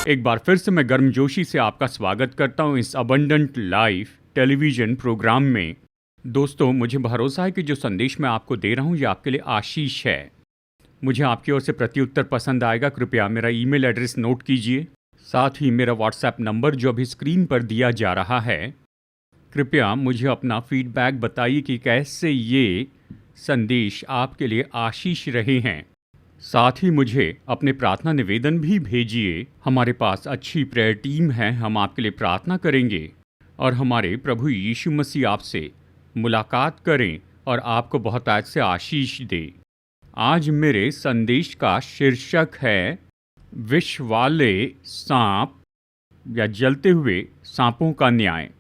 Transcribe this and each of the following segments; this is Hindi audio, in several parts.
एक बार फिर से मैं गर्मजोशी से आपका स्वागत करता हूं इस अबंडेंट लाइफ टेलीविज़न प्रोग्राम में। दोस्तों, मुझे भरोसा है कि जो संदेश मैं आपको दे रहा हूं ये आपके लिए आशीष है। मुझे आपकी ओर से प्रत्युत्तर पसंद आएगा। कृपया मेरा ईमेल एड्रेस नोट कीजिए। साथ ही मेरा व्हाट्सएप नंबर जो अभी स्क्रीन पर दिया जा रहा है, कृपया मुझे अपना फीडबैक बताइए कि कैसे ये संदेश आपके लिए आशीष रहे हैं। साथ ही मुझे अपने प्रार्थना निवेदन भी भेजिए। हमारे पास अच्छी प्रेयर टीम है, हम आपके लिए प्रार्थना करेंगे और हमारे प्रभु यीशु मसीह आपसे मुलाकात करें और आपको बहुत से आशीष दे। आज मेरे संदेश का शीर्षक है विष वाले सांप या जलते हुए सांपों का न्याय।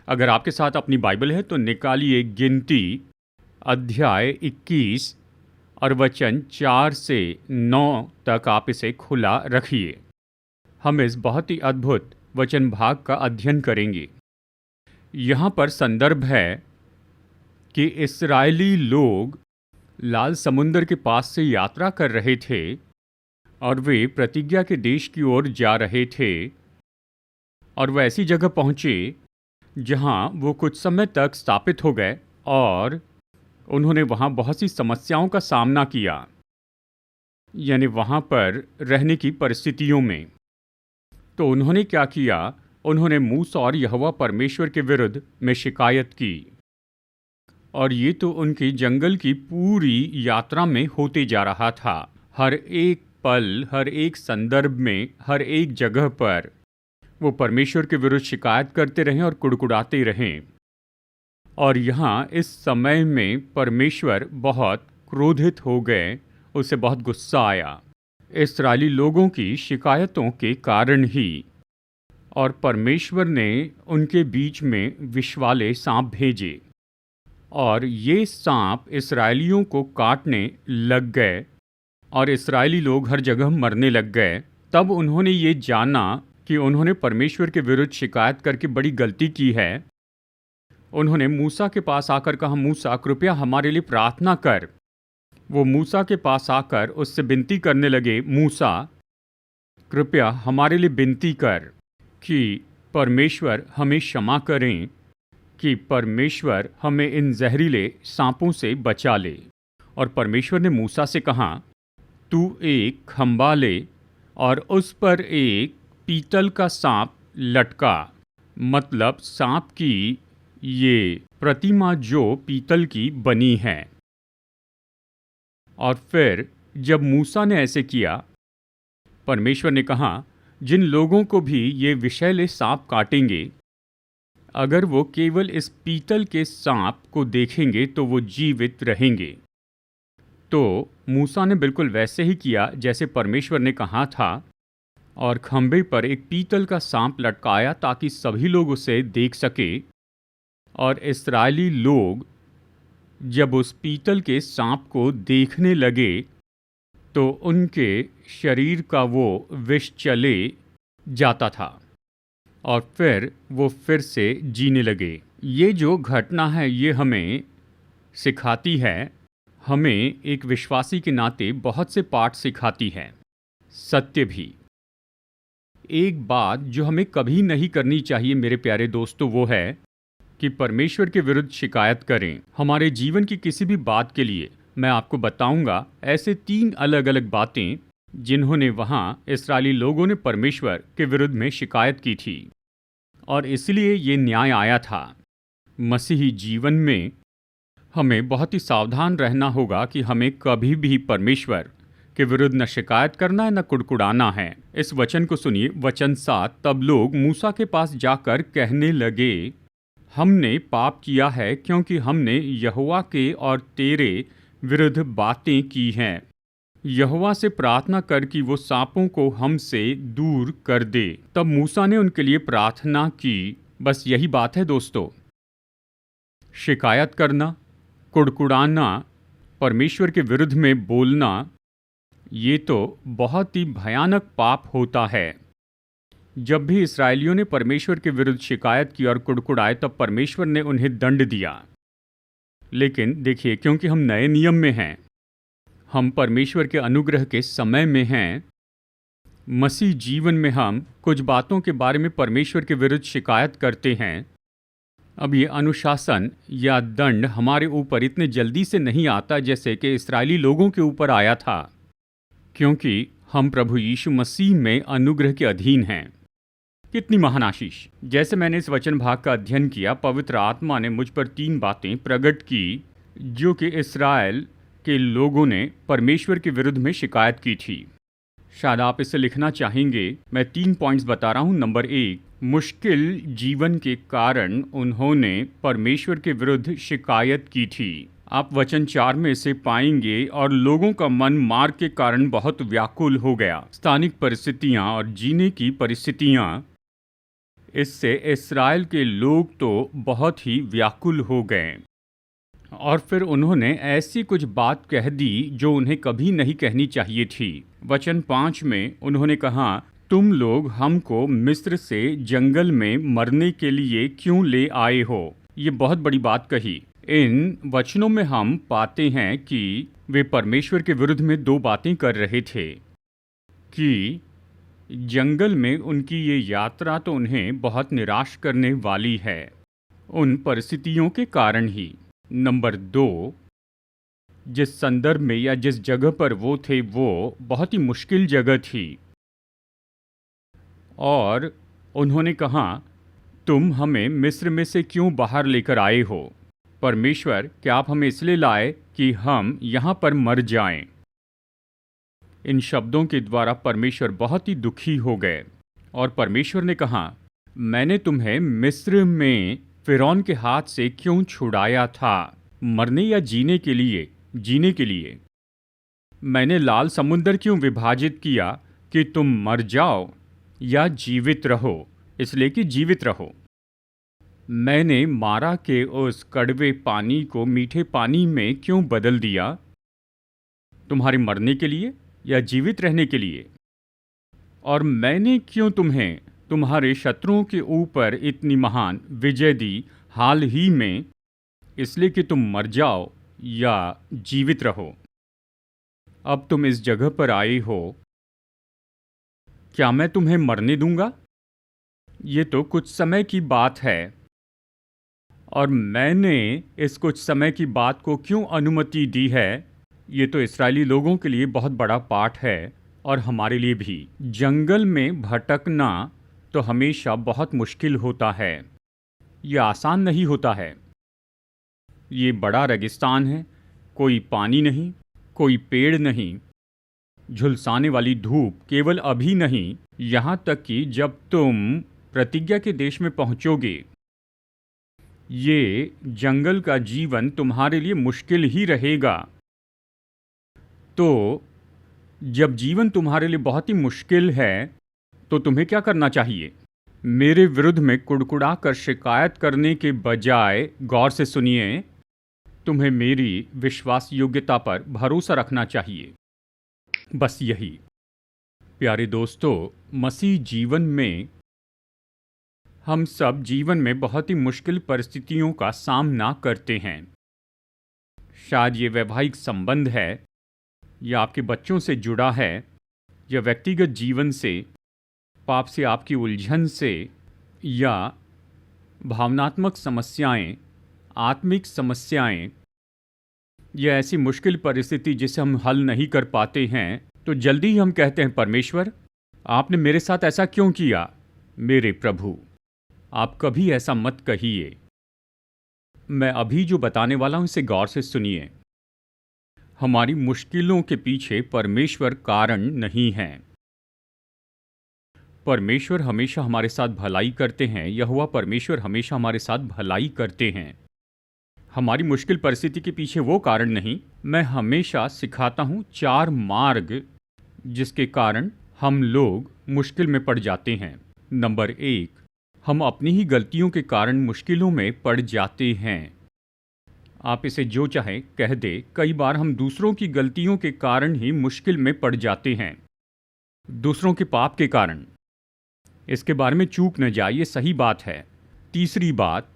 अगर आपके साथ अपनी बाइबल है तो निकालिए गिनती अध्याय 21 और वचन 4 से 9 तक आप इसे खुला रखिए। हम इस बहुत ही अद्भुत वचन भाग का अध्ययन करेंगे। यहाँ पर संदर्भ है कि इस्राएली लोग लाल समुंदर के पास से यात्रा कर रहे थे और वे प्रतिज्ञा के देश की ओर जा रहे थे और वह ऐसी जगह पहुँचे जहाँ वो कुछ समय तक स्थापित हो गए और उन्होंने वहाँ बहुत सी समस्याओं का सामना किया, यानी वहाँ पर रहने की परिस्थितियों में। तो उन्होंने क्या किया? उन्होंने मूसा और यहोवा परमेश्वर के विरुद्ध में शिकायत की और ये तो उनकी जंगल की पूरी यात्रा में होते जा रहा था। हर एक पल, हर एक संदर्भ में, हर एक जगह पर वो परमेश्वर के विरुद्ध शिकायत करते रहें और कुड़कुड़ाते रहें। और यहाँ इस समय में परमेश्वर बहुत क्रोधित हो गए, उसे बहुत गुस्सा आया इस्राएली लोगों की शिकायतों के कारण ही। और परमेश्वर ने उनके बीच में विष वाले सांप भेजे और ये सांप इस्राएलियों को काटने लग गए और इस्राएली लोग हर जगह मरने लग गए। तब उन्होंने ये जाना कि उन्होंने परमेश्वर के विरुद्ध शिकायत करके बड़ी गलती की है। उन्होंने मूसा के पास आकर कहा, मूसा कृपया हमारे लिए प्रार्थना कर। वो मूसा के पास आकर उससे विनती करने लगे, मूसा कृपया हमारे लिए विनती कर कि परमेश्वर हमें क्षमा करें, कि परमेश्वर हमें इन जहरीले सांपों से बचा ले। और परमेश्वर ने मूसा से कहा, तू एक खंबा ले और उस पर एक पीतल का सांप लटका, मतलब सांप की ये प्रतिमा जो पीतल की बनी है। और फिर जब मूसा ने ऐसे किया, परमेश्वर ने कहा, जिन लोगों को भी ये विषैले सांप काटेंगे, अगर वो केवल इस पीतल के सांप को देखेंगे तो वो जीवित रहेंगे। तो मूसा ने बिल्कुल वैसे ही किया जैसे परमेश्वर ने कहा था और खंबे पर एक पीतल का सांप लटकाया ताकि सभी लोग उसे देख सके। और इस्राएली लोग जब उस पीतल के सांप को देखने लगे तो उनके शरीर का वो विष चले जाता था और फिर वो फिर से जीने लगे। ये जो घटना है ये हमें सिखाती है, हमें एक विश्वासी के नाते बहुत से पाठ सिखाती है। सत्य भी। एक बात जो हमें कभी नहीं करनी चाहिए मेरे प्यारे दोस्तों, वो है कि परमेश्वर के विरुद्ध शिकायत करें। हमारे जीवन की किसी भी बात के लिए मैं आपको बताऊंगा ऐसे 3 अलग अलग बातें जिन्होंने वहाँ इस्राएली लोगों ने परमेश्वर के विरुद्ध में शिकायत की थी और इसलिए ये न्याय आया था। मसीही जीवन में हमें बहुत ही सावधान रहना होगा कि हमें कभी भी परमेश्वर के विरुद्ध न शिकायत करना है न कुड़कुड़ाना है। इस वचन को सुनिए, वचन 7। तब लोग मूसा के पास जाकर कहने लगे, हमने पाप किया है क्योंकि हमने यहोवा के और तेरे विरुद्ध बातें की हैं। यहोवा से प्रार्थना कर कि वो सांपों को हमसे दूर कर दे। तब मूसा ने उनके लिए प्रार्थना की। बस यही बात है दोस्तों। शिकायत करना, कुड़कुड़ाना, परमेश्वर के विरुद्ध में बोलना, ये तो बहुत ही भयानक पाप होता है। जब भी इस्राएलियों ने परमेश्वर के विरुद्ध शिकायत की और कुड़कुड़ाए तब परमेश्वर ने उन्हें दंड दिया। लेकिन देखिए, क्योंकि हम नए नियम में हैं, हम परमेश्वर के अनुग्रह के समय में हैं, मसीह जीवन में हम कुछ बातों के बारे में परमेश्वर के विरुद्ध शिकायत करते हैं। अब ये अनुशासन या दंड हमारे ऊपर इतने जल्दी से नहीं आता जैसे कि इस्राएली लोगों के ऊपर आया था, क्योंकि हम प्रभु यीशु मसीह में अनुग्रह के अधीन हैं। कितनी महान आशीष! जैसे मैंने इस वचन भाग का अध्ययन किया, पवित्र आत्मा ने मुझ पर 3 बातें प्रकट की जो कि इस्राएल के लोगों ने परमेश्वर के विरुद्ध में शिकायत की थी। शायद आप इसे लिखना चाहेंगे। मैं 3 पॉइंट्स बता रहा हूं। नंबर 1, मुश्किल जीवन के कारण उन्होंने परमेश्वर के विरुद्ध शिकायत की थी। आप वचन 4 में इसे पाएंगे। और लोगों का मन मार्ग के कारण बहुत व्याकुल हो गया। स्थानिक परिस्थितियां और जीने की परिस्थितियां, इससे इस्राएल के लोग तो बहुत ही व्याकुल हो गए। और फिर उन्होंने ऐसी कुछ बात कह दी जो उन्हें कभी नहीं कहनी चाहिए थी। वचन 5 में उन्होंने कहा, तुम लोग हमको मिस्र से जंगल में मरने के लिए क्यों ले आए हो? ये बहुत बड़ी बात कही। इन वचनों में हम पाते हैं कि वे परमेश्वर के विरुद्ध में 2 बातें कर रहे थे कि जंगल में उनकी ये यात्रा तो उन्हें बहुत निराश करने वाली है, उन परिस्थितियों के कारण ही। नंबर 2, जिस संदर्भ में या जिस जगह पर वो थे वो बहुत ही मुश्किल जगह थी। और उन्होंने कहा, तुम हमें मिस्र में से क्यों बाहर लेकर आए हो? परमेश्वर, क्या आप हमें इसलिए लाए कि हम यहाँ पर मर जाएं? इन शब्दों के द्वारा परमेश्वर बहुत ही दुखी हो गए। और परमेश्वर ने कहा, मैंने तुम्हें मिस्र में फिरौन के हाथ से क्यों छुड़ाया था? मरने या जीने के लिए? जीने के लिए। मैंने लाल समुद्र क्यों विभाजित किया कि तुम मर जाओ या जीवित रहो? इसलिए कि जीवित रहो। मैंने मारा के उस कड़वे पानी को मीठे पानी में क्यों बदल दिया? तुम्हारे मरने के लिए या जीवित रहने के लिए? और मैंने क्यों तुम्हें तुम्हारे शत्रुओं के ऊपर इतनी महान विजय दी हाल ही में? इसलिए कि तुम मर जाओ या जीवित रहो। अब तुम इस जगह पर आए हो, क्या मैं तुम्हें मरने दूंगा? ये तो कुछ समय की बात है। और मैंने इस कुछ समय की बात को क्यों अनुमति दी है? ये तो इस्राएली लोगों के लिए बहुत बड़ा पाठ है और हमारे लिए भी। जंगल में भटकना तो हमेशा बहुत मुश्किल होता है। ये आसान नहीं होता है। ये बड़ा रेगिस्तान है, कोई पानी नहीं, कोई पेड़ नहीं, झुलसाने वाली धूप केवल अभी नहीं, यहाँ तक कि जब तुम प्रतिज्ञा के देश में पहुँचोगे, ये जंगल का जीवन तुम्हारे लिए मुश्किल ही रहेगा। तो जब जीवन तुम्हारे लिए बहुत ही मुश्किल है तो तुम्हें क्या करना चाहिए? मेरे विरुद्ध में कुड़कुड़ा कर शिकायत करने के बजाय गौर से सुनिए, तुम्हें मेरी विश्वास योग्यता पर भरोसा रखना चाहिए। बस यही। प्यारे दोस्तों, मसीह जीवन में हम सब जीवन में बहुत ही मुश्किल परिस्थितियों का सामना करते हैं। शायद ये वैवाहिक संबंध है, या आपके बच्चों से जुड़ा है, या व्यक्तिगत जीवन से, पाप से आपकी उलझन से, या भावनात्मक समस्याएं, आत्मिक समस्याएं, या ऐसी मुश्किल परिस्थिति जिसे हम हल नहीं कर पाते हैं, तो जल्दी ही हम कहते हैं, परमेश्वर आपने मेरे साथ ऐसा क्यों किया? मेरे प्रभु, आप कभी ऐसा मत कहिए। मैं अभी जो बताने वाला हूं इसे गौर से सुनिए। हमारी मुश्किलों के पीछे परमेश्वर कारण नहीं है। परमेश्वर हमेशा हमारे साथ भलाई करते हैं। यहोवा परमेश्वर हमेशा हमारे साथ भलाई करते हैं। हमारी मुश्किल परिस्थिति के पीछे वो कारण नहीं। मैं हमेशा सिखाता हूँ 4 मार्ग जिसके कारण हम लोग मुश्किल में पड़ जाते हैं। नंबर 1, हम अपनी ही गलतियों के कारण मुश्किलों में पड़ जाते हैं। आप इसे जो चाहे कह दे, कई बार हम दूसरों की गलतियों के कारण ही मुश्किल में पड़ जाते हैं, दूसरों के पाप के कारण। इसके बारे में चूक न जाए, ये सही बात है। तीसरी बात,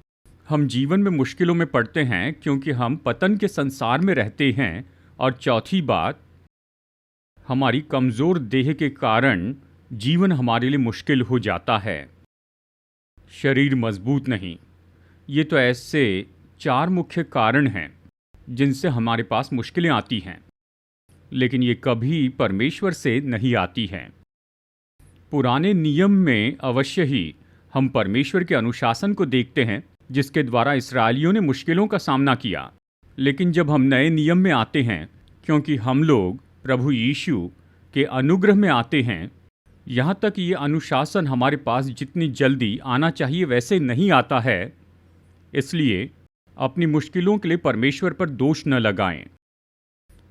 हम जीवन में मुश्किलों में पड़ते हैं क्योंकि हम पतन के संसार में रहते हैं। और चौथी बात, हमारी कमज़ोर देह के कारण जीवन हमारे लिए मुश्किल हो जाता है। शरीर मजबूत नहीं। ये तो ऐसे 4 मुख्य कारण हैं जिनसे हमारे पास मुश्किलें आती हैं, लेकिन ये कभी परमेश्वर से नहीं आती हैं। पुराने नियम में अवश्य ही हम परमेश्वर के अनुशासन को देखते हैं, जिसके द्वारा इस्राएलियों ने मुश्किलों का सामना किया। लेकिन जब हम नए नियम में आते हैं, क्योंकि हम लोग प्रभु यीशु के अनुग्रह में आते हैं, यहाँ तक ये अनुशासन हमारे पास जितनी जल्दी आना चाहिए वैसे नहीं आता है। इसलिए अपनी मुश्किलों के लिए परमेश्वर पर दोष न लगाएं।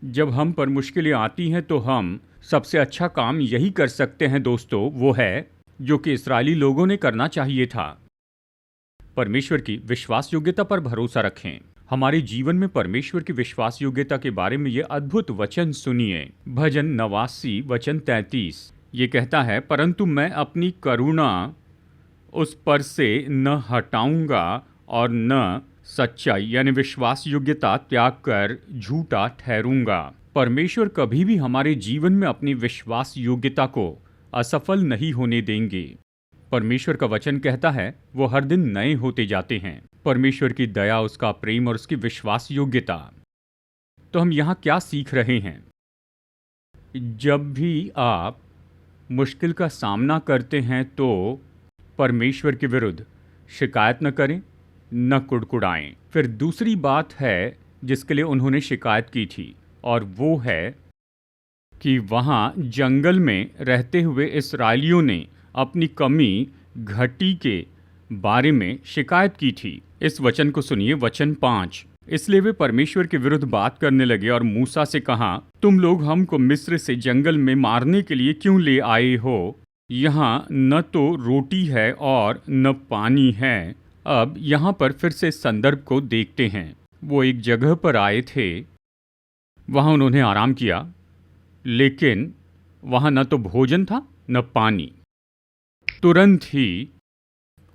जब हम पर मुश्किलें आती हैं तो हम सबसे अच्छा काम यही कर सकते हैं दोस्तों, वो है जो कि इस्राएली लोगों ने करना चाहिए था। परमेश्वर की विश्वास योग्यता पर भरोसा रखें। हमारे जीवन में परमेश्वर की विश्वास योग्यता के बारे में ये अद्भुत वचन सुनिए। भजन 89 वचन 33 ये कहता है, परंतु मैं अपनी करुणा उस पर से न हटाऊंगा और न सच्चाई यानी विश्वास योग्यता त्याग कर झूठा ठहरूंगा। परमेश्वर कभी भी हमारे जीवन में अपनी विश्वास योग्यता को असफल नहीं होने देंगे। परमेश्वर का वचन कहता है वो हर दिन नए होते जाते हैं। परमेश्वर की दया, उसका प्रेम और उसकी विश्वास योग्यता। तो हम यहाँ क्या सीख रहे हैं? जब भी आप मुश्किल का सामना करते हैं तो परमेश्वर के विरुद्ध शिकायत न करें, न कुड़कुड़ाएं। फिर दूसरी बात है जिसके लिए उन्होंने शिकायत की थी, और वो है कि वहाँ जंगल में रहते हुए इस्राएलियों ने अपनी कमी घटी के बारे में शिकायत की थी। इस वचन को सुनिए, वचन 5। इसलिए वे परमेश्वर के विरुद्ध बात करने लगे और मूसा से कहा, तुम लोग हमको मिस्र से जंगल में मारने के लिए क्यों ले आए हो? यहाँ न तो रोटी है और न पानी है। अब यहाँ पर फिर से संदर्भ को देखते हैं। वो एक जगह पर आए थे, वहाँ उन्होंने आराम किया, लेकिन वहाँ न तो भोजन था न पानी। तुरंत ही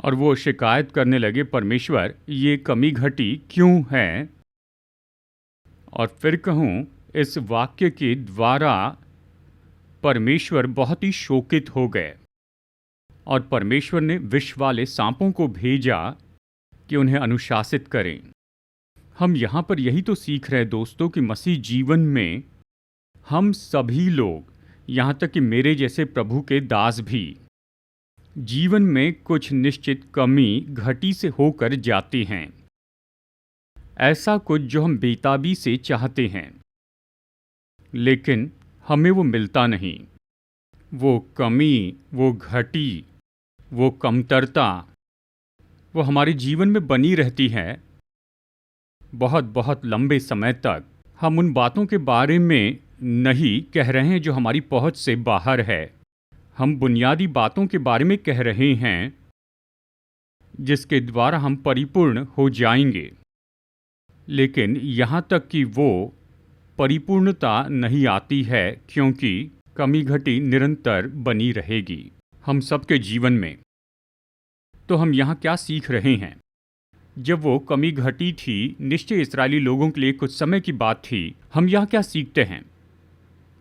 और वो शिकायत करने लगे, परमेश्वर ये कमी घटी क्यों है? और फिर कहूँ, इस वाक्य के द्वारा परमेश्वर बहुत ही शोकित हो गए और परमेश्वर ने विष वाले सांपों को भेजा कि उन्हें अनुशासित करें। हम यहाँ पर यही तो सीख रहे हैं दोस्तों कि मसीह जीवन में हम सभी लोग, यहाँ तक कि मेरे जैसे प्रभु के दास भी, जीवन में कुछ निश्चित कमी घटी से होकर जाते हैं। ऐसा कुछ जो हम बेताबी से चाहते हैं, लेकिन हमें वो मिलता नहीं। वो कमी, वो घटी, वो कमतरता, वो हमारे जीवन में बनी रहती है बहुत बहुत लंबे समय तक। हम उन बातों के बारे में नहीं कह रहे हैं जो हमारी पहुंच से बाहर है। हम बुनियादी बातों के बारे में कह रहे हैं जिसके द्वारा हम परिपूर्ण हो जाएंगे, लेकिन यहाँ तक कि वो परिपूर्णता नहीं आती है क्योंकि कमी घटी निरंतर बनी रहेगी हम सबके जीवन में। तो हम यहाँ क्या सीख रहे हैं? जब वो कमी घटी थी, निश्चय इस्राएली लोगों के लिए कुछ समय की बात थी। हम यहाँ क्या सीखते हैं?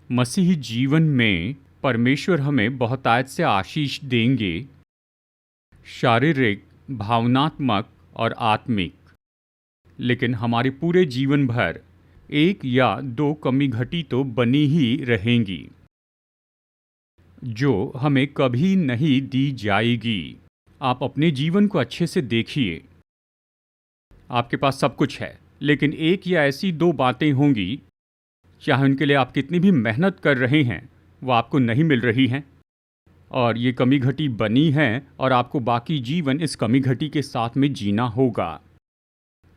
मसीही जीवन में परमेश्वर हमें बहुतायत से आशीष देंगे, शारीरिक, भावनात्मक और आत्मिक, लेकिन हमारे पूरे जीवन भर 1 या 2 कमी घटी तो बनी ही रहेंगी जो हमें कभी नहीं दी जाएगी। आप अपने जीवन को अच्छे से देखिए। आपके पास सब कुछ है, लेकिन 1 या ऐसी 2 बातें होंगी, चाहे उनके लिए आप कितनी भी मेहनत कर रहे हैं, वो आपको नहीं मिल रही हैं, और ये कमी घटी बनी है और आपको बाकी जीवन इस कमी घटी के साथ में जीना होगा।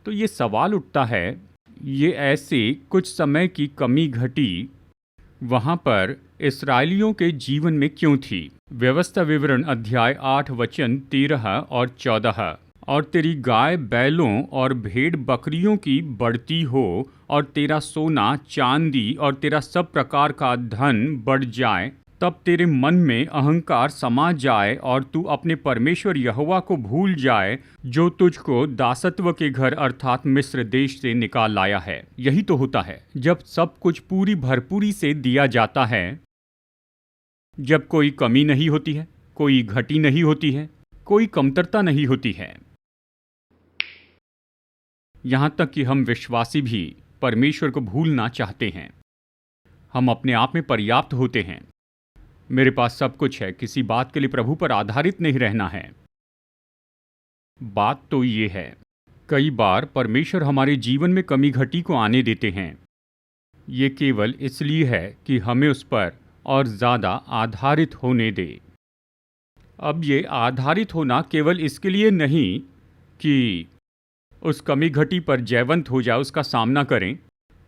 तो ये सवाल उठता है, ये ऐसे कुछ समय की कमी घटी वहाँ पर इस्राएलियों के जीवन में क्यों थी? व्यवस्था विवरण अध्याय 8 वचन 13 और 14। और तेरी गाय बैलों और भेड़ बकरियों की बढ़ती हो, और तेरा सोना चांदी और तेरा सब प्रकार का धन बढ़ जाए, तब तेरे मन में अहंकार समा जाए और तू अपने परमेश्वर यहोवा को भूल जाए, जो तुझको दासत्व के घर अर्थात मिस्र देश से निकाल लाया है। यही तो होता है, जब सब कुछ पूरी भरपूरी से दिया जाता है जब कोई कमी नहीं होती है, कोई घटी नहीं होती है, कोई कमतरता नहीं होती है। यहाँ तक कि हम विश्वासी भी परमेश्वर को भूलना चाहते हैं। हम अपने आप में पर्याप्त होते हैं। मेरे पास सब कुछ है, किसी बात के लिए प्रभु पर आधारित नहीं रहना है। बात तो ये है, कई बार परमेश्वर हमारे जीवन में कमी घटी को आने देते हैं। ये केवल इसलिए है कि हमें उस पर और ज़्यादा आधारित होने दे। अब ये आधारित होना केवल इसके लिए नहीं कि उस कमी घटी पर जयवंत हो जाए, उसका सामना करें,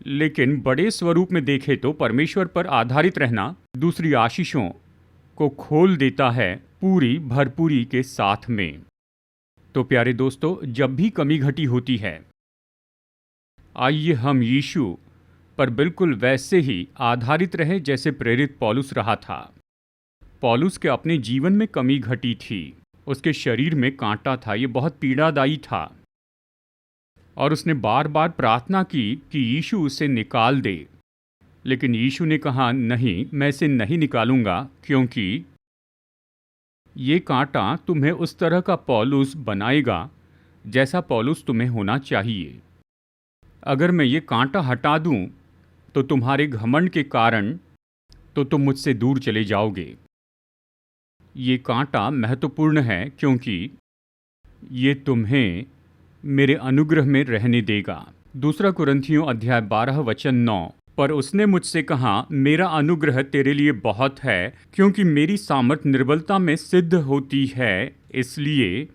लेकिन बड़े स्वरूप में देखें तो परमेश्वर पर आधारित रहना दूसरी आशीषों को खोल देता है पूरी भरपूरी के साथ में। तो प्यारे दोस्तों, जब भी कमी घटी होती है, आइए हम यीशु पर बिल्कुल वैसे ही आधारित रहें जैसे प्रेरित पौलुस रहा था। पौलुस के अपने जीवन में कमी घटी थी, उसके शरीर में कांटा था, ये बहुत पीड़ादायी था, और उसने बार बार प्रार्थना की कि यीशु उसे निकाल दे। लेकिन यीशु ने कहा, नहीं, मैं इसे नहीं निकालूंगा, क्योंकि ये कांटा तुम्हें उस तरह का पौलुस बनाएगा जैसा पौलुस तुम्हें होना चाहिए। अगर मैं ये कांटा हटा दूं तो तुम्हारे घमंड के कारण तो तुम मुझसे दूर चले जाओगे। ये कांटा महत्वपूर्ण है क्योंकि ये तुम्हें मेरे अनुग्रह में रहने देगा। दूसरा कुरिन्थियों अध्याय 12 वचन 9, पर उसने मुझसे कहा, मेरा अनुग्रह तेरे लिए बहुत है, क्योंकि मेरी सामर्थ निर्बलता में सिद्ध होती है। इसलिए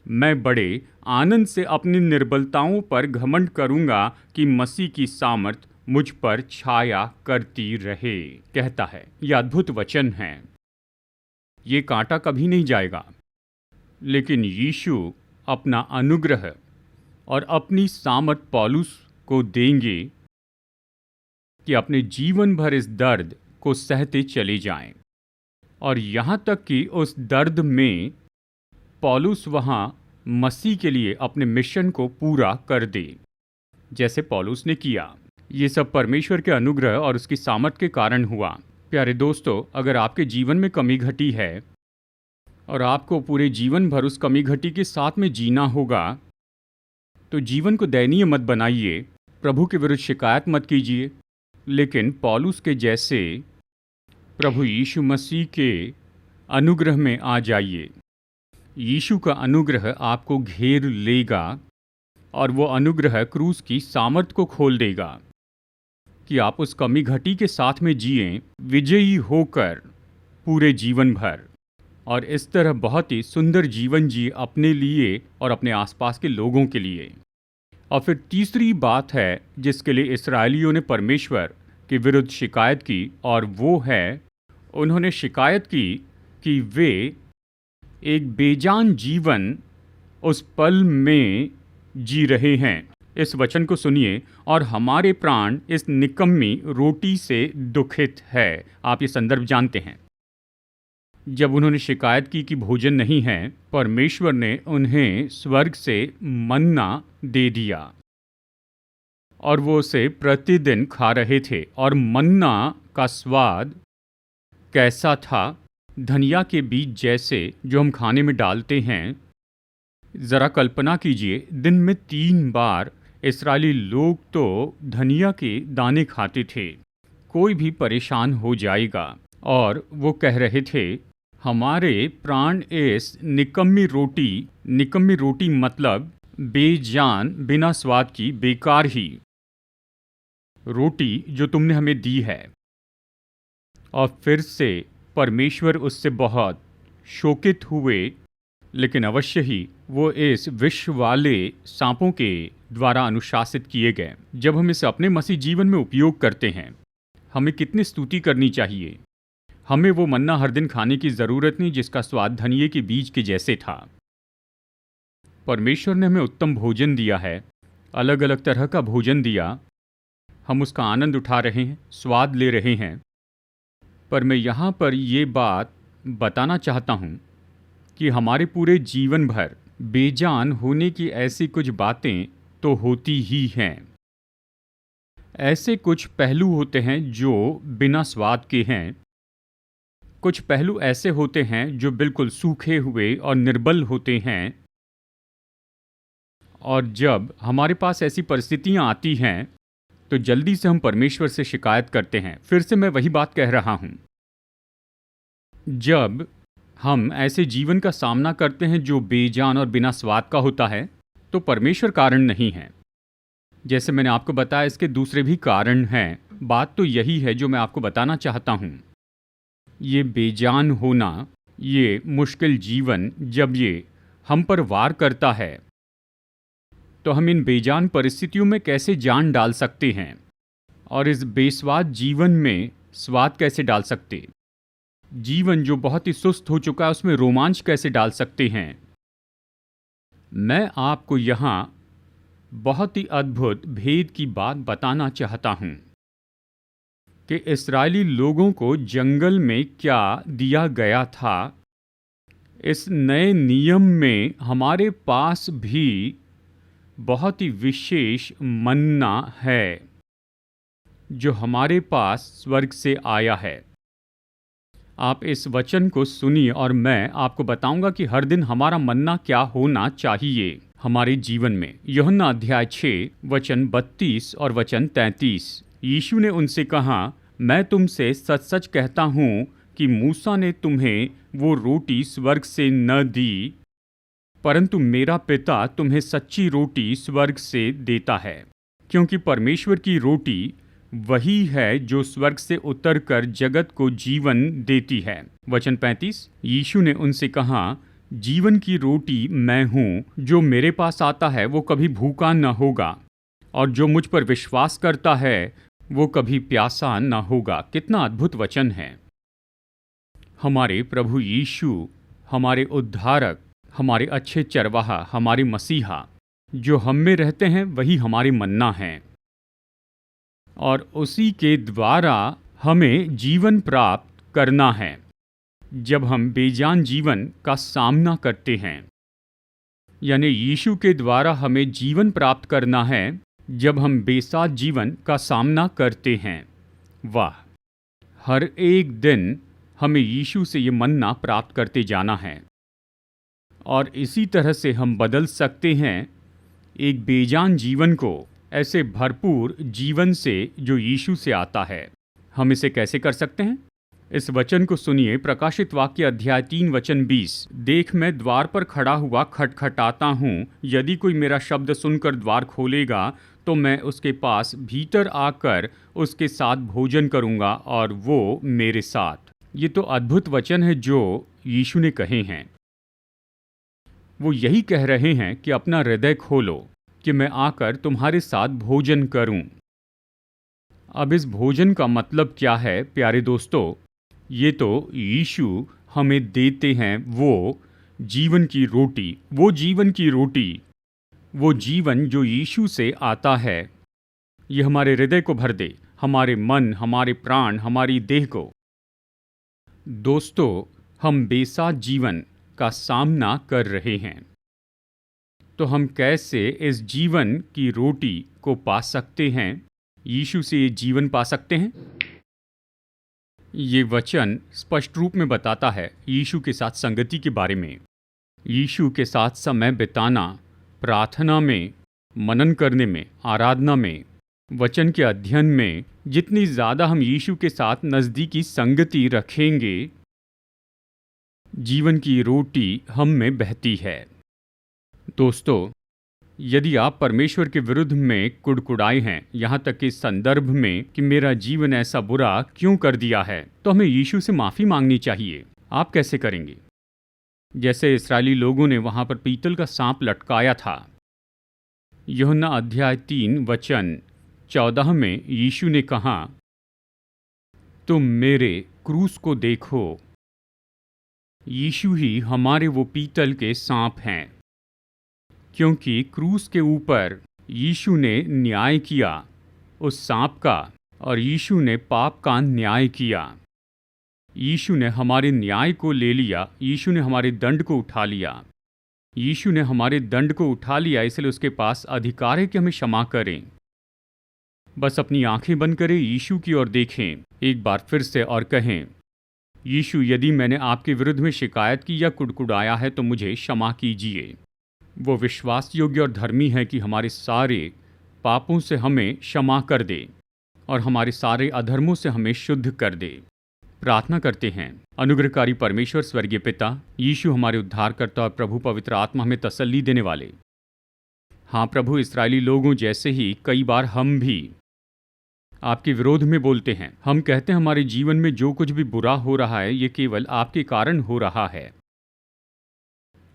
मैं बड़े आनंद से अपनी निर्बलताओं पर घमंड करूंगा कि मसीह की सामर्थ मुझ पर छाया करती रहे, कहता है। यह अद्भुत वचन है। ये कांटा कभी नहीं जाएगा, लेकिन यीशु अपना अनुग्रह और अपनी सामर्थ पौलुस को देंगे कि अपने जीवन भर इस दर्द को सहते चले जाएं, और यहाँ तक कि उस दर्द में पौलुस वहाँ मसीह के लिए अपने मिशन को पूरा कर दे, जैसे पौलुस ने किया। ये सब परमेश्वर के अनुग्रह और उसकी सामर्थ के कारण हुआ। प्यारे दोस्तों, अगर आपके जीवन में कमी घटी है और आपको पूरे जीवन भर उस कमी घटी के साथ में जीना होगा, तो जीवन को दयनीय मत बनाइए, प्रभु के विरुद्ध शिकायत मत कीजिए, लेकिन पौलुस के जैसे प्रभु यीशु मसीह के अनुग्रह में आ जाइए। यीशु का अनुग्रह आपको घेर लेगा, और वो अनुग्रह क्रूस की सामर्थ को खोल देगा कि आप उस कमी घटी के साथ में जिएं, विजयी होकर पूरे जीवन भर, और इस तरह बहुत ही सुंदर जीवन जिए अपने लिए और अपने आसपास के लोगों के लिए। और फिर तीसरी बात है जिसके लिए इस्राएलियों ने परमेश्वर के विरुद्ध शिकायत की, और वो है, उन्होंने शिकायत की कि वे एक बेजान जीवन उस पल में जी रहे हैं। इस वचन को सुनिए, और हमारे प्राण इस निकम्मी रोटी से दुखित है। आप ये संदर्भ जानते हैं। जब उन्होंने शिकायत की कि भोजन नहीं है, परमेश्वर ने उन्हें स्वर्ग से मन्ना दे दिया, और वो उसे प्रतिदिन खा रहे थे। और मन्ना का स्वाद कैसा था? धनिया के बीज जैसे, जो हम खाने में डालते हैं। ज़रा कल्पना कीजिए, दिन में 3 बार इस्राएली लोग तो धनिया के दाने खाते थे। कोई भी परेशान हो जाएगा। और वो कह रहे थे, हमारे प्राण इस निकम्मी रोटी मतलब बेजान, बिना स्वाद की, बेकार ही रोटी जो तुमने हमें दी है। और फिर से परमेश्वर उससे बहुत शोकित हुए, लेकिन अवश्य ही वो इस विश्व वाले सांपों के द्वारा अनुशासित किए गए। जब हम इसे अपने मसीह जीवन में उपयोग करते हैं, हमें कितनी स्तुति करनी चाहिए। हमें वो मन्ना हर दिन खाने की ज़रूरत नहीं जिसका स्वाद धनिये के बीज के जैसे था। परमेश्वर ने हमें उत्तम भोजन दिया है, अलग अलग तरह का भोजन दिया। हम उसका आनंद उठा रहे हैं, स्वाद ले रहे हैं। पर मैं यहाँ पर ये बात बताना चाहता हूँ कि हमारे पूरे जीवन भर बेजान होने की ऐसी कुछ बातें तो होती ही हैं। ऐसे कुछ पहलू होते हैं जो बिना स्वाद के हैं। कुछ पहलू ऐसे होते हैं जो बिल्कुल सूखे हुए और निर्बल होते हैं, और जब हमारे पास ऐसी परिस्थितियां आती हैं तो जल्दी से हम परमेश्वर से शिकायत करते हैं। फिर से मैं वही बात कह रहा हूं, जब हम ऐसे जीवन का सामना करते हैं जो बेजान और बिना स्वाद का होता है, तो परमेश्वर कारण नहीं है। जैसे मैंने आपको बताया, इसके दूसरे भी कारण हैं। बात तो यही है जो मैं आपको बताना चाहता हूं। ये बेजान होना, ये मुश्किल जीवन जब ये हम पर वार करता है, तो हम इन बेजान परिस्थितियों में कैसे जान डाल सकते हैं और इस बेस्वाद जीवन में स्वाद कैसे डाल सकते, जीवन जो बहुत ही सुस्त हो चुका है उसमें रोमांच कैसे डाल सकते हैं। मैं आपको यहाँ बहुत ही अद्भुत भेद की बात बताना चाहता हूँ कि इस्राएली लोगों को जंगल में क्या दिया गया था। इस नए नियम में हमारे पास भी बहुत ही विशेष मन्ना है जो हमारे पास स्वर्ग से आया है। आप इस वचन को सुनिए और मैं आपको बताऊंगा कि हर दिन हमारा मन्ना क्या होना चाहिए हमारे जीवन में। यूहन्ना अध्याय 6 वचन 32 और वचन 33। यीशु ने उनसे कहा, मैं तुमसे सच सच कहता हूँ कि मूसा ने तुम्हें वो रोटी स्वर्ग से न दी, परंतु मेरा पिता तुम्हें सच्ची रोटी स्वर्ग से देता है, क्योंकि परमेश्वर की रोटी वही है जो स्वर्ग से उतरकर जगत को जीवन देती है। वचन 35। यीशु ने उनसे कहा, जीवन की रोटी मैं हूँ, जो मेरे पास आता है वो कभी भूखा न होगा, और जो मुझ पर विश्वास करता है वो कभी प्यासा न होगा। कितना अद्भुत वचन है। हमारे प्रभु यीशु, हमारे उद्धारक, हमारे अच्छे चरवाहा, हमारे मसीहा जो हम में रहते हैं, वही हमारे मन्ना हैं, और उसी के द्वारा हमें जीवन प्राप्त करना है जब हम बेजान जीवन का सामना करते हैं। यानी यीशु के द्वारा हमें जीवन प्राप्त करना है जब हम बेसाद जीवन का सामना करते हैं। वाह! हर एक दिन हमें यीशु से ये मन्ना प्राप्त करते जाना है, और इसी तरह से हम बदल सकते हैं एक बेजान जीवन को ऐसे भरपूर जीवन से जो यीशु से आता है। हम इसे कैसे कर सकते हैं? इस वचन को सुनिए। प्रकाशित वाक्य अध्याय 3 वचन 20। देख, मैं द्वार पर खड़ा हुआ खटखटाता हूँ। यदि कोई मेरा शब्द सुनकर द्वार खोलेगा तो मैं उसके पास भीतर आकर उसके साथ भोजन करूँगा और वो मेरे साथ। ये तो अद्भुत वचन है जो यीशु ने कहे हैं। वो यही कह रहे हैं कि अपना हृदय खोलो कि मैं आकर तुम्हारे साथ भोजन करूं। अब इस भोजन का मतलब क्या है प्यारे दोस्तों? ये तो यीशु हमें देते हैं वो जीवन की रोटी, वो जीवन की रोटी, वो जीवन जो यीशु से आता है। ये हमारे हृदय को भर दे, हमारे मन, हमारे प्राण, हमारी देह को। दोस्तों, हम बेसाद जीवन का सामना कर रहे हैं, तो हम कैसे इस जीवन की रोटी को पा सकते हैं? यीशु से ये जीवन पा सकते हैं। ये वचन स्पष्ट रूप में बताता है यीशु के साथ संगति के बारे में। यीशु के साथ समय बिताना, प्रार्थना में, मनन करने में, आराधना में, वचन के अध्ययन में, जितनी ज़्यादा हम यीशु के साथ नज़दीकी संगति रखेंगे, जीवन की रोटी हम में बहती है। दोस्तों, यदि आप परमेश्वर के विरुद्ध में कुड़कुड़ाए हैं, यहाँ तक कि इस संदर्भ में कि मेरा जीवन ऐसा बुरा क्यों कर दिया है, तो हमें यीशु से माफ़ी मांगनी चाहिए। आप कैसे करेंगे? जैसे इस्राएली लोगों ने वहाँ पर पीतल का सांप लटकाया था। यूहन्ना अध्याय 3 वचन 14 में यीशु ने कहा, तुम मेरे क्रूस को देखो। यीशु ही हमारे वो पीतल के सांप हैं, क्योंकि क्रूस के ऊपर यीशु ने न्याय किया उस सांप का, और यीशु ने पाप का न्याय किया। यीशु ने हमारे न्याय को ले लिया, यीशु ने हमारे दंड को उठा लिया। यीशु ने हमारे दंड को उठा लिया, इसलिए उसके पास अधिकार है कि हमें क्षमा करें। बस अपनी आंखें बंद करें, यीशु की ओर देखें एक बार फिर से और कहें, यीशु, यदि मैंने आपके विरुद्ध में शिकायत की या कुड़कुड़ाया है तो मुझे क्षमा कीजिए। वो विश्वास योग्य और धर्मी है कि हमारे सारे पापों से हमें क्षमा कर दे और हमारे सारे अधर्मों से हमें शुद्ध कर दे। प्रार्थना करते हैं। अनुग्रहकारी परमेश्वर स्वर्गीय पिता, यीशु हमारे उद्धारकर्ता और प्रभु पवित्र आत्मा हमें तसल्ली देने वाले। हाँ प्रभु, इस्राएली लोगों जैसे ही कई बार हम भी आपके विरोध में बोलते हैं। हम कहते हैं हमारे जीवन में जो कुछ भी बुरा हो रहा है ये केवल आपके कारण हो रहा है।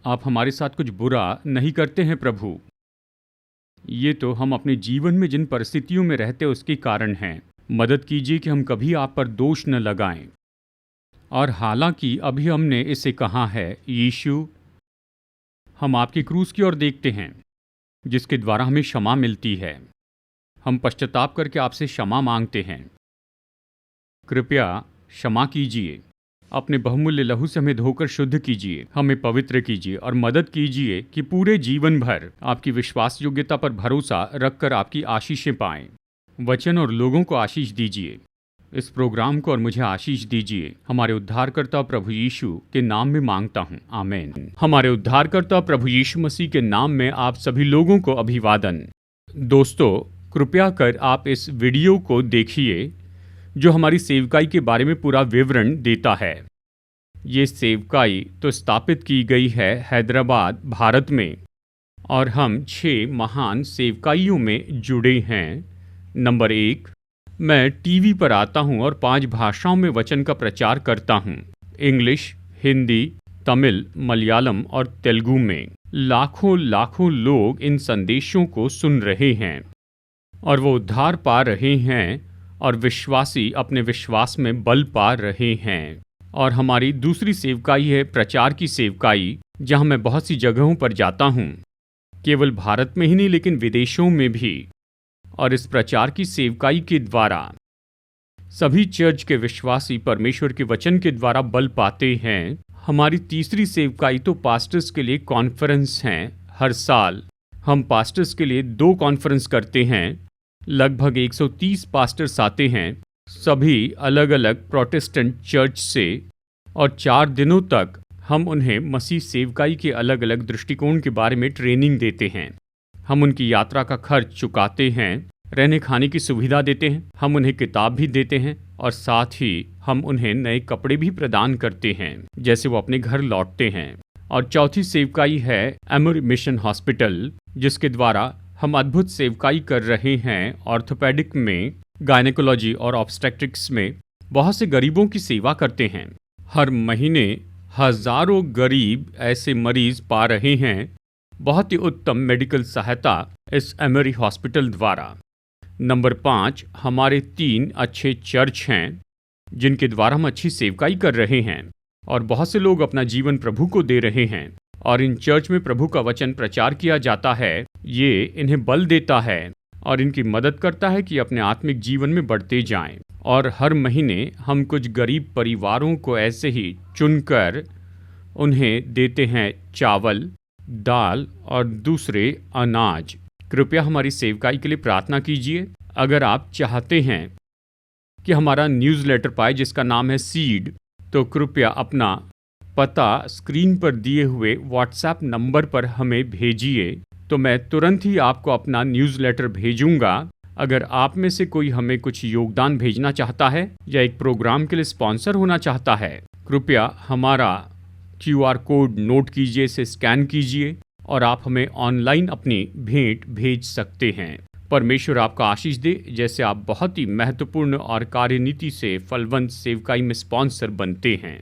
आप हमारे साथ कुछ बुरा नहीं करते हैं प्रभु, ये तो हम अपने जीवन में जिन परिस्थितियों में रहते उसके कारण हैं। मदद कीजिए कि हम कभी आप पर दोष न लगाएं। और हालांकि अभी हमने इसे कहा है, यीशु, हम आपकी क्रूस की ओर देखते हैं जिसके द्वारा हमें क्षमा मिलती है। हम पश्चाताप करके आपसे क्षमा मांगते हैं। कृपया क्षमा कीजिए, अपने बहुमूल्य लहू से हमें धोकर शुद्ध कीजिए, हमें पवित्र कीजिए और मदद कीजिए कि पूरे जीवन भर आपकी विश्वास योग्यता पर भरोसा रखकर आपकी आशीषें पाएं। वचन और लोगों को आशीष दीजिए। इस प्रोग्राम को और मुझे आशीष दीजिए। हमारे उद्धारकर्ता प्रभु यीशु के नाम में मांगता हूँ, आमीन। हमारे उद्धारकर्ता प्रभु यीशु मसीह के नाम में आप सभी लोगों को अभिवादन। दोस्तों, कृपया कर आप इस वीडियो को देखिए जो हमारी सेवकाई के बारे में पूरा विवरण देता है। ये सेवकाई तो स्थापित की गई है हैदराबाद, भारत में, और हम 6 महान सेवकाइयों में जुड़े हैं। नंबर 1, मैं टीवी पर आता हूं और 5 भाषाओं में वचन का प्रचार करता हूं। इंग्लिश, हिंदी, तमिल, मलयालम और तेलुगु में। लाखों लोग इन संदेशों को सुन रहे हैं और वो उद्धार पा रहे हैं और विश्वासी अपने विश्वास में बल पा रहे हैं। और हमारी दूसरी सेवकाई है प्रचार की सेवकाई, जहां मैं बहुत सी जगहों पर जाता हूं, केवल भारत में ही नहीं लेकिन विदेशों में भी। और इस प्रचार की सेवकाई के द्वारा सभी चर्च के विश्वासी परमेश्वर के वचन के द्वारा बल पाते हैं। हमारी तीसरी सेवकाई तो पास्टर्स के लिए कॉन्फ्रेंस हैं। हर साल हम पास्टर्स के लिए 2 कॉन्फ्रेंस करते हैं। लगभग 130 पास्टर्स आते हैं, सभी अलग अलग प्रोटेस्टेंट चर्च से, और 4 दिनों तक हम उन्हें मसीह सेवकाई के अलग अलग दृष्टिकोण के बारे में ट्रेनिंग देते हैं। हम उनकी यात्रा का खर्च चुकाते हैं, रहने खाने की सुविधा देते हैं, हम उन्हें किताब भी देते हैं और साथ ही हम उन्हें नए कपड़े भी प्रदान करते हैं जैसे वो अपने घर लौटते हैं। और चौथी सेवकाई है एमोरी मिशन हॉस्पिटल, जिसके द्वारा हम अद्भुत सेवकाई कर रहे हैं। ऑर्थोपेडिक में, गायनेकोलॉजी और ऑब्स्टेट्रिक्स में बहुत से गरीबों की सेवा करते हैं। हर महीने हजारों गरीब ऐसे मरीज पा रहे हैं बहुत ही उत्तम मेडिकल सहायता इस एमोरी हॉस्पिटल द्वारा। नंबर 5, हमारे 3 अच्छे चर्च हैं जिनके द्वारा हम अच्छी सेवकाई कर रहे हैं और बहुत से लोग अपना जीवन प्रभु को दे रहे हैं। और इन चर्च में प्रभु का वचन प्रचार किया जाता है। ये इन्हें बल देता है और इनकी मदद करता है कि अपने आत्मिक जीवन में बढ़ते जाएं। और हर महीने हम कुछ गरीब परिवारों को ऐसे ही चुनकर उन्हें देते हैं चावल, दाल और दूसरे अनाज। कृपया हमारी सेवकाई के लिए प्रार्थना कीजिए। अगर आप चाहते हैं कि हमारा न्यूज़लेटर पाए जिसका नाम है सीड, तो कृपया अपना पता स्क्रीन पर दिए हुए व्हाट्सएप नंबर पर हमें भेजिए, तो मैं तुरंत ही आपको अपना न्यूज़लेटर भेजूंगा। अगर आप में से कोई हमें कुछ योगदान भेजना चाहता है या एक प्रोग्राम के लिए स्पॉन्सर होना चाहता है, कृपया हमारा QR कोड नोट कीजिए, इसे स्कैन कीजिए और आप हमें ऑनलाइन अपनी भेंट भेज सकते हैं। परमेश्वर आपका आशीष दे, जैसे आप बहुत ही महत्वपूर्ण और कार्यनीति से फलवंत सेवकाई में स्पॉन्सर बनते हैं।